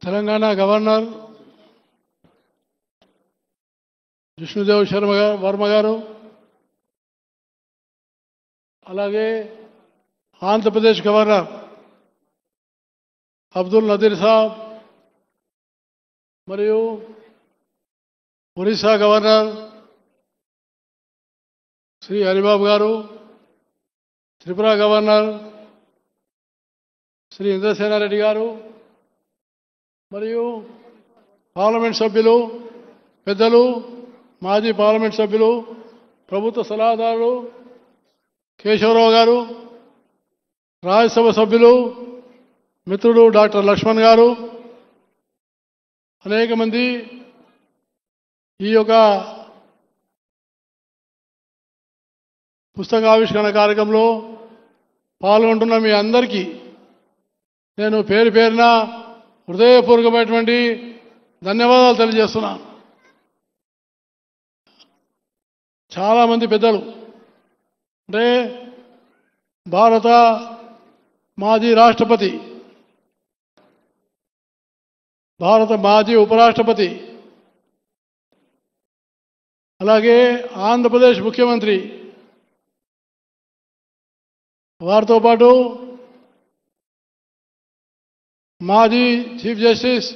Telangana governor Vishnudev Varma గారు, అలాగే Andhra Pradesh governor Abdul Nadeer సాబ్, మరియు ఒరిస్సా గవర్నర్ శ్రీ హరిబాబు గారు, త్రిపుర గవర్నర్ శ్రీ ఇంద్రసేనారెడ్డి గారు, మరియు పార్లమెంట్ సభ్యులు, పెద్దలు, మాజీ పార్లమెంట్ సభ్యులు, ప్రభుత్వ సలహాదారులు కేశవరావు గారు, రాజ్యసభ సభ్యులు మిత్రుడు డాక్టర్ లక్ష్మణ్ గారు, అనేక మంది ఈ యొక్క పుస్తకావిష్కరణ కార్యక్రమంలో పాల్గొంటున్న మీ అందరికీ నేను పేరు పేరున హృదయపూర్వకమైనటువంటి ధన్యవాదాలు తెలియజేస్తున్నాను. చాలామంది పెద్దలు అంటే భారత మాజీ రాష్ట్రపతి, భారత మాజీ ఉపరాష్ట్రపతి, అలాగే ఆంధ్రప్రదేశ్ ముఖ్యమంత్రి, వారితో పాటు మాజీ చీఫ్ జస్టిస్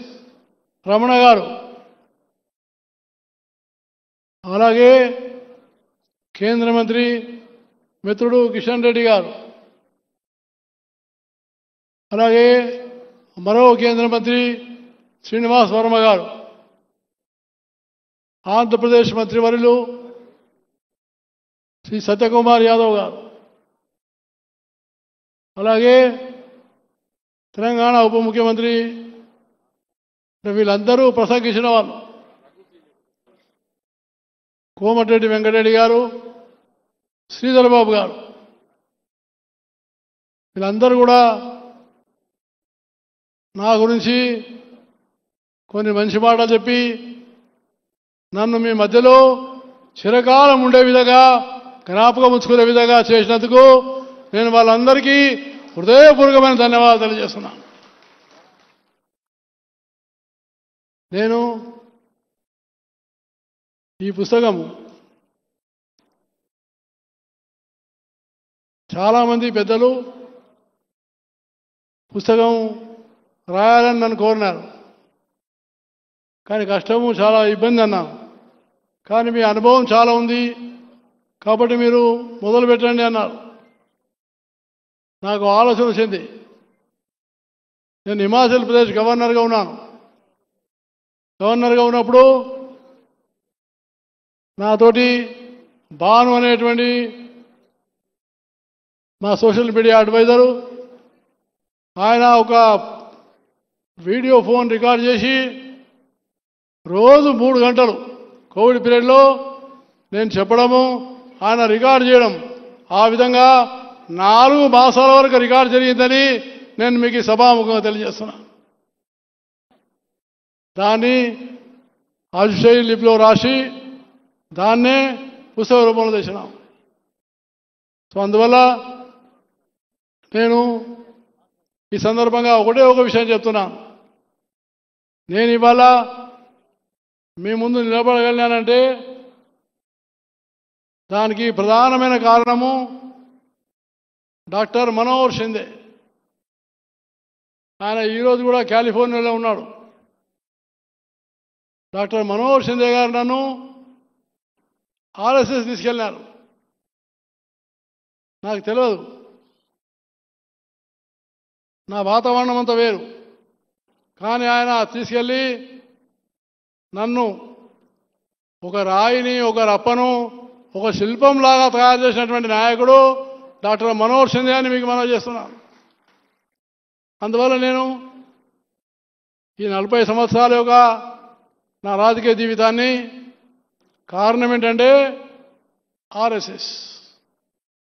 రమణ గారు, అలాగే కేంద్ర మంత్రి మిత్రుడు కిషన్ రెడ్డి గారు, అలాగే మరో కేంద్ర మంత్రి శ్రీనివాస్ వర్మ గారు, ఆంధ్రప్రదేశ్ మంత్రివర్యులు శ్రీ సత్యకుమార్ యాదవ్ గారు, అలాగే తెలంగాణ ఉప ముఖ్యమంత్రి, వీళ్ళందరూ ప్రసంగించిన వాళ్ళు, కోమటిరెడ్డి వెంకటరెడ్డి గారు, శ్రీధర్ బాబు గారు, వీళ్ళందరూ కూడా నా గురించి కొన్ని మంచి మాటలు చెప్పి నన్ను మీ మధ్యలో చిరకాలం ఉండే విధంగా, జ్ఞాపకం ఉంచుకునే విధంగా చేసినందుకు నేను వాళ్ళందరికీ హృదయపూర్వకమైన ధన్యవాదాలు తెలియజేస్తున్నాను. నేను ఈ పుస్తకం చాలామంది పెద్దలు పుస్తకం రాయాలని నన్ను కోరినారు, కానీ కష్టము, చాలా ఇబ్బంది అన్నాను. కానీ మీ అనుభవం చాలా ఉంది కాబట్టి మీరు మొదలు పెట్టండి అన్నారు. నాకు ఆలోచన వచ్చింది. నేను హిమాచల్ ప్రదేశ్ గవర్నర్గా ఉన్నాను. గవర్నర్గా ఉన్నప్పుడు నాతోటి భాను అనేటువంటి మా సోషల్ మీడియా అడ్వైజరు, ఆయన ఒక వీడియో ఫోన్ రికార్డ్ చేసి రోజు 3 గంటలు కోవిడ్ పీరియడ్లో నేను చెప్పడము, ఆయన రికార్డ్ చేయడం, ఆ విధంగా 4 మాసాల వరకు రికార్డు జరిగిందని నేను మీకు సభాముఖంగా తెలియజేస్తున్నాను. దాన్ని అజుషై లిపిలో రాసి దాన్నే పుస్తక రూపంలో తెచ్చినాం. సో అందువల్ల నేను ఈ సందర్భంగా ఒకటే ఒక విషయం చెప్తున్నాను. నేను ఇవాళ మీ ముందు నిలబడగలిగానంటే దానికి ప్రధానమైన కారణము డాక్టర్ మనోహర్ షిందే. ఆయన ఈరోజు కూడా కాలిఫోర్నియాలో ఉన్నాడు. డాక్టర్ మనోహర్ షిందే గారు నన్ను ఆర్ఎస్ఎస్ తీసుకెళ్ళినారు. నాకు తెలియదు, నా వాతావరణం అంతా వేరు. కానీ ఆయన తీసుకెళ్ళి నన్ను ఒక రాయిని, ఒక రప్పను, ఒక శిల్పంలాగా తయారు చేసినటువంటి నాయకుడు డాక్టర్ మనోహర్ షిందే అని మీకు మనవి చేస్తున్నాను. అందువల్ల నేను ఈ 40 సంవత్సరాల యొక్క నా రాజకీయ జీవితాన్ని కారణం ఏంటంటే ఆర్ఎస్ఎస్,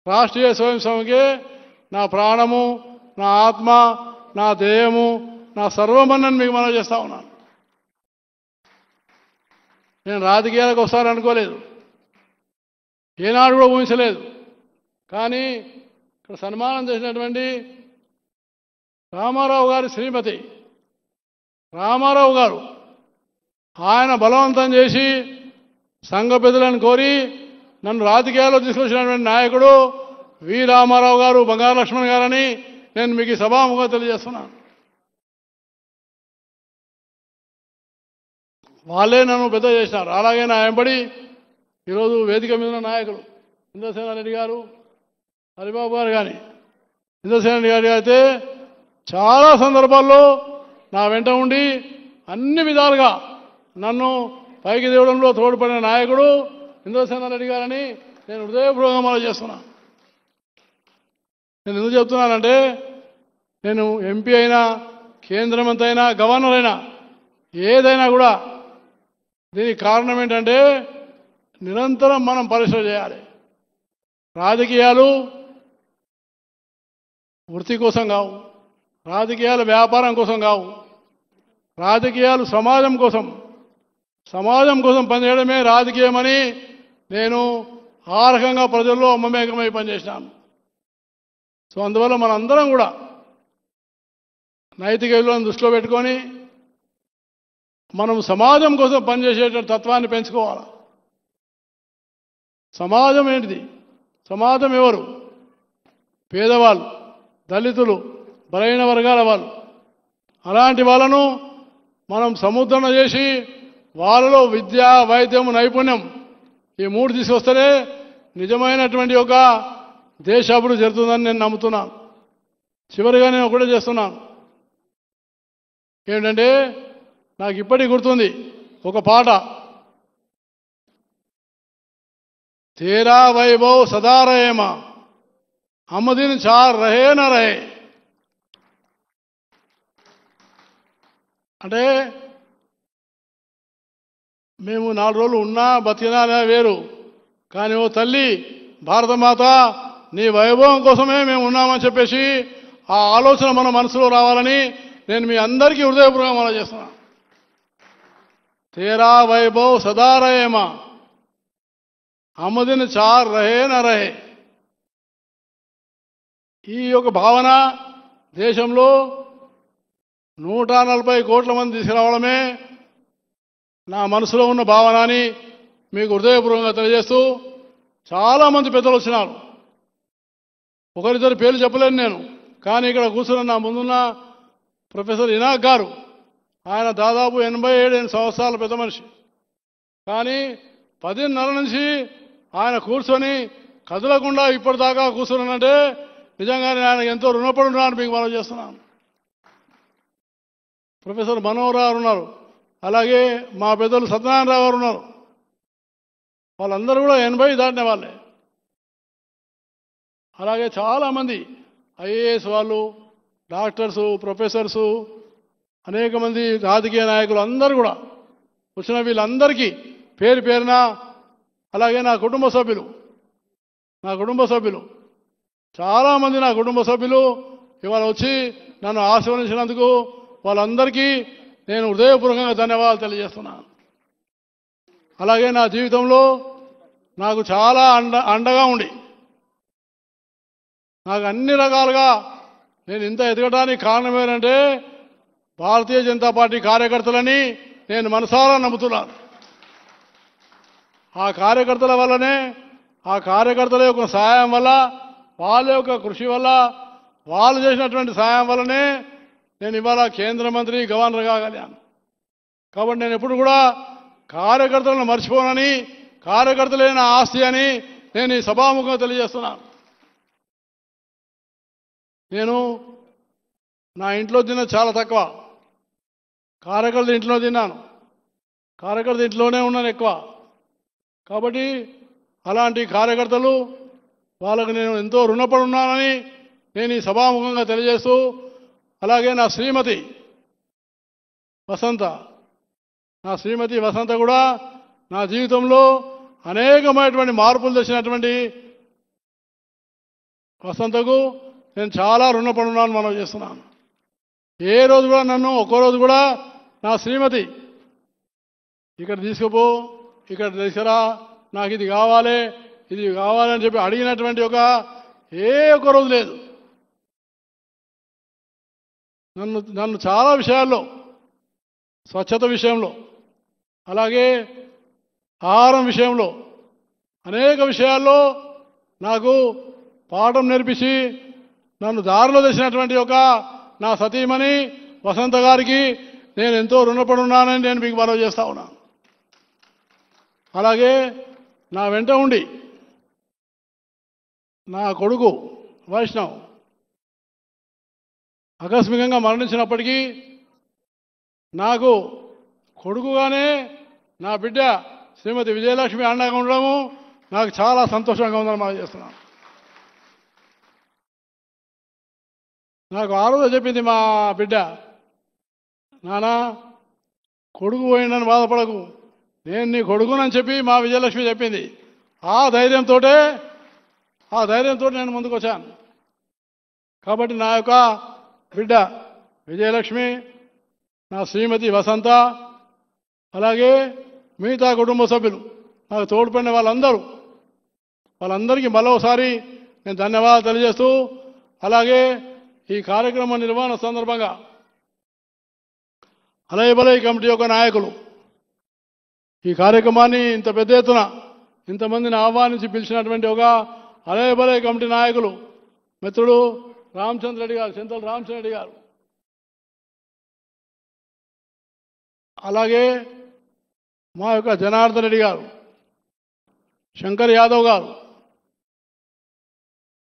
రాష్ట్రీయ స్వయం సేవకే నా ప్రాణము, నా ఆత్మ, నా దేహము, నా సర్వమన్నని మీకు మనవి చేస్తా ఉన్నాను. నేను రాజకీయాలకు వస్తానని అనుకోలేదు, ఏనాడు కూడా ఊహించలేదు. కానీ ఇక్కడ సన్మానం చేసినటువంటి రామారావు గారి శ్రీమతి రామారావు గారు ఆయన బలవంతం చేసి సంఘ పెద్దలను కోరి నన్ను రాజకీయాల్లో తీసుకొచ్చినటువంటి నాయకుడు వి రామారావు గారు, బంగారు లక్ష్మణ్ గారని నేను మీకు సభాముఖంగా తెలియజేస్తున్నాను. వాళ్ళే నన్ను పెద్ద చేసినారు. అలాగే నా వెంబడి ఈరోజు వేదిక మీద ఉన్న నాయకులు ఇంద్రసేన రెడ్డి గారు, హరిబాబు గారు కానీ, ఇంద్రసేన రెడ్డి గారు అయితే చాలా సందర్భాల్లో నా వెంట ఉండి అన్ని విధాలుగా నన్ను పైకి తేవడంలో తోడ్పడిన నాయకుడు ఇంద్రసేన రెడ్డి గారని నేను హృదయపూర్వకంగా మనం చేస్తున్నాను. నేను ఎందుకు చెప్తున్నానంటే, నేను ఎంపీ అయినా, కేంద్ర మంత్రి అయినా, గవర్నర్ అయినా, ఏదైనా కూడా దీనికి కారణం ఏంటంటే నిరంతరం మనం పరిశ్రమ చేయాలి. రాజకీయాలు వృత్తి కోసం కావు, రాజకీయాలు వ్యాపారం కోసం కావు, రాజకీయాలు సమాజం కోసం పనిచేయడమే రాజకీయమని నేను ఆ రకంగా ప్రజల్లో మమేకమై పనిచేసినాను. సో అందువల్ల మనందరం కూడా నైతిక విలువలను దృష్టిలో పెట్టుకొని మనం సమాజం కోసం పనిచేసేటువంటి తత్వాన్ని పెంచుకోవాలి. సమాజం ఏంటిది? సమాజం ఎవరు? పేదవాళ్ళు, దళితులు, బలహీన వర్గాల వాళ్ళు. అలాంటి వాళ్ళను మనం సముద్రణ చేసి వాళ్ళలో విద్య, వైద్యం, నైపుణ్యం ఈ మూడు తీసుకొస్తేనే నిజమైనటువంటి ఒక దేశ అభివృద్ధి జరుగుతుందని నేను నమ్ముతున్నాను. చివరిగా నేను ఒకటే చేస్తున్నాను ఏంటంటే, నాకు ఇప్పటికి గుర్తుంది ఒక పాట, తేరా వైభవ్ సదా రహేమా అమ్మదిన్ చార్ రహే న రహే. అంటే మేము 4 రోజులు ఉన్నా బతికినా వేరు, కానీ ఓ తల్లి భారతమాత నీ వైభవం కోసమే మేము ఉన్నామని చెప్పేసి ఆ ఆలోచన మన మనసులో రావాలని నేను మీ అందరికీ హృదయపూర్వకంగా మనం చేస్తున్నాను. తేరా వైభవ్ సదా రహేమా అమ్మదిన్ చార్ రహే న రహే. ఈ యొక్క భావన దేశంలో 140 కోట్ల మంది తీసుకురావడమే నా మనసులో ఉన్న భావన అని మీకు హృదయపూర్వకంగా తెలియజేస్తూ, చాలామంది పెద్దలు వచ్చినారు. ఒకరిద్దరు పేర్లు చెప్పలేను నేను, కానీ ఇక్కడ కూర్చున్న నా ముందున్న ప్రొఫెసర్ ఇనాక్ గారు, ఆయన దాదాపు 87 సంవత్సరాల పెద్ద మనిషి. కానీ 10:30 నుంచి ఆయన కూర్చొని కదలకుండా ఇప్పటిదాకా కూర్చున్నానంటే నిజంగానే ఆయన ఎంతో రుణపడి ఉన్నాను మీకు మనం చేస్తున్నాను. ప్రొఫెసర్ మనోహర్ ఉన్నారు, అలాగే మా పెద్దలు సత్యనారాయణరావు గారు ఉన్నారు. వాళ్ళందరూ కూడా 80 దాటిన వాళ్ళే. అలాగే చాలామంది ఐఏఎస్ వాళ్ళు, డాక్టర్సు, ప్రొఫెసర్సు, అనేక మంది రాజకీయ నాయకులు అందరూ కూడా వచ్చిన వీళ్ళందరికీ పేరు పేరున, అలాగే నా కుటుంబ సభ్యులు చాలామంది నా కుటుంబ సభ్యులు ఇవాళ వచ్చి నన్ను ఆశీర్వదించినందుకు వాళ్ళందరికీ నేను హృదయపూర్వకంగా ధన్యవాదాలు తెలియజేస్తున్నాను. అలాగే నా జీవితంలో నాకు చాలా అండగా ఉండి నాకు అన్ని రకాలుగా నేను ఇంత ఎదగడానికి కారణం ఏంటంటే భారతీయ జనతా పార్టీ కార్యకర్తలని నేను మనసారా నమ్ముతున్నాను. ఆ కార్యకర్తల వల్లనే, ఆ కార్యకర్తల యొక్క సహాయం వల్ల, వాళ్ళ యొక్క కృషి వల్ల, వాళ్ళు చేసినటువంటి సహాయం వల్లనే నేను ఇవాళ కేంద్ర మంత్రి, గవర్నర్ కాగలిగాను. కాబట్టి నేను ఎప్పుడు కూడా కార్యకర్తలను మర్చిపోనని, కార్యకర్తలే నా ఆస్తి అని నేను ఈ సభాముఖంగా తెలియజేస్తున్నాను. నేను నా ఇంట్లో తిన్న చాలా తక్కువ, కార్యకర్తల ఇంట్లో తిన్నాను, కార్యకర్త ఇంట్లోనే ఉన్నాను ఎక్కువ. కాబట్టి అలాంటి కార్యకర్తలు వాళ్ళకు నేను ఎంతో రుణపడి ఉన్నానని నేను ఈ సభాముఖంగా తెలియజేస్తూ, అలాగే నా శ్రీమతి వసంత కూడా నా జీవితంలో అనేకమైనటువంటి మార్పులు తెచ్చినటువంటి వసంతకు నేను చాలా రుణపడి ఉన్నాను మనం చేస్తున్నాను. ఏ రోజు కూడా నన్ను ఒక్కరోజు కూడా నా శ్రీమతి ఇక్కడ తీసుకుపో, ఇక్కడ తీసుకురా, నాకు ఇది కావాలని చెప్పి అడిగినటువంటి ఒక్క రోజు లేదు. నన్ను చాలా విషయాల్లో స్వచ్ఛత విషయంలో, అలాగే ఆహారం విషయంలో అనేక విషయాల్లో నాకు పాఠం నేర్పించి నన్ను దారిలో తెచ్చినటువంటి ఒక నా సతీమణి వసంత గారికి నేను ఎంతో రుణపడి ఉన్నానని నేను మీకు మనవి చేస్తా ఉన్నాను. అలాగే నా వెంట ఉండి నా కొడుకు వైష్ణవ్ ఆకస్మికంగా మరణించినప్పటికీ నాకు కొడుకుగానే నా బిడ్డ శ్రీమతి విజయలక్ష్మి అండగా ఉండడము నాకు చాలా సంతోషంగా ఉందని మనం చేస్తున్నాను. నాకు ఆ రోజు చెప్పింది మా బిడ్డ, నానా కొడుకు పోయిందని బాధపడకు, నేను నీ కొడుకునని చెప్పి మా విజయలక్ష్మి చెప్పింది. ఆ ధైర్యంతో నేను ముందుకు వచ్చాను. కాబట్టి నా యొక్క బిడ్డ విజయలక్ష్మి, నా శ్రీమతి వసంత, అలాగే మిగతా కుటుంబ సభ్యులు నాకు తోడ్పడిన వాళ్ళందరికీ మరోసారి నేను ధన్యవాదాలు తెలియజేస్తూ, అలాగే ఈ కార్యక్రమ నిర్వహణ సందర్భంగా అలయబలయ కమిటీ యొక్క నాయకులు ఈ కార్యక్రమాన్ని ఇంత పెద్ద ఎత్తున ఇంతమందిని ఆహ్వానించి పిలిచినటువంటి ఒక అలయబలయ కమిటీ నాయకులు మిత్రుడు రామచంద్ర రెడ్డి గారు, చింతల రామచంద్ర రెడ్డి గారు, అలాగే మా యొక్క జనార్దన్ రెడ్డి గారు, శంకర్ యాదవ్ గారు,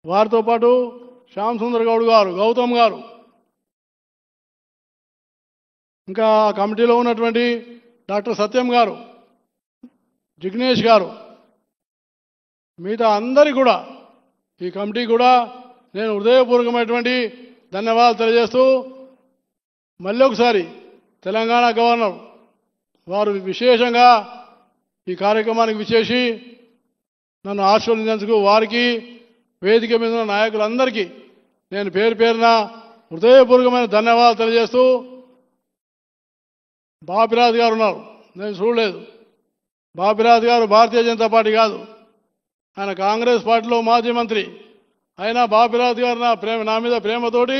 వారితో పాటు శ్యామ్ సుందర్ గౌడ్ గారు, గౌతమ్ గారు, ఇంకా కమిటీలో ఉన్నటువంటి డాక్టర్ సత్యం గారు, జిగ్నేష్ గారు, మిగతా అందరికీ కూడా ఈ కమిటీ కూడా నేను హృదయపూర్వకమైనటువంటి ధన్యవాదాలు తెలియజేస్తూ, మళ్ళీ ఒకసారి తెలంగాణ గవర్నర్ వారు విశేషంగా ఈ కార్యక్రమానికి విచ్చేసి నన్ను ఆశీర్వదించేందుకు వారికి, వేదిక మీద ఉన్న నాయకులందరికీ నేను పేరు పేరున హృదయపూర్వకమైన ధన్యవాదాలు తెలియజేస్తూ, బాపిరాజు గారు ఉన్నారు, నేను చూడలేదు. బాపిరాజు గారు భారతీయ జనతా పార్టీ కాదు, ఆయన కాంగ్రెస్ పార్టీలో మాజీ మంత్రి. అయినా బాపిరాజు గారు నా మీద ప్రేమతోటి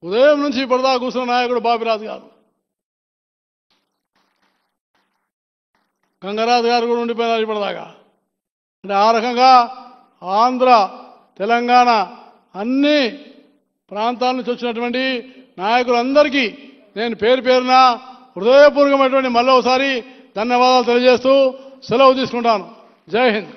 ఉదయం నుంచి ఇప్పటిదాకా కూర్చున్న నాయకుడు బాపిరాజు గారు. గంగరాజు గారు కూడా ఉండిపోయినారు ఇప్పటిదాకా. అంటే ఆ రకంగా ఆంధ్ర, తెలంగాణ అన్ని ప్రాంతాల నుంచి వచ్చినటువంటి నాయకులందరికీ నేను పేరు పేరున హృదయపూర్వకమైనటువంటి మళ్ళీ ఒకసారి ధన్యవాదాలు తెలియజేస్తూ సెలవు తీసుకుంటాను. జై హింద్.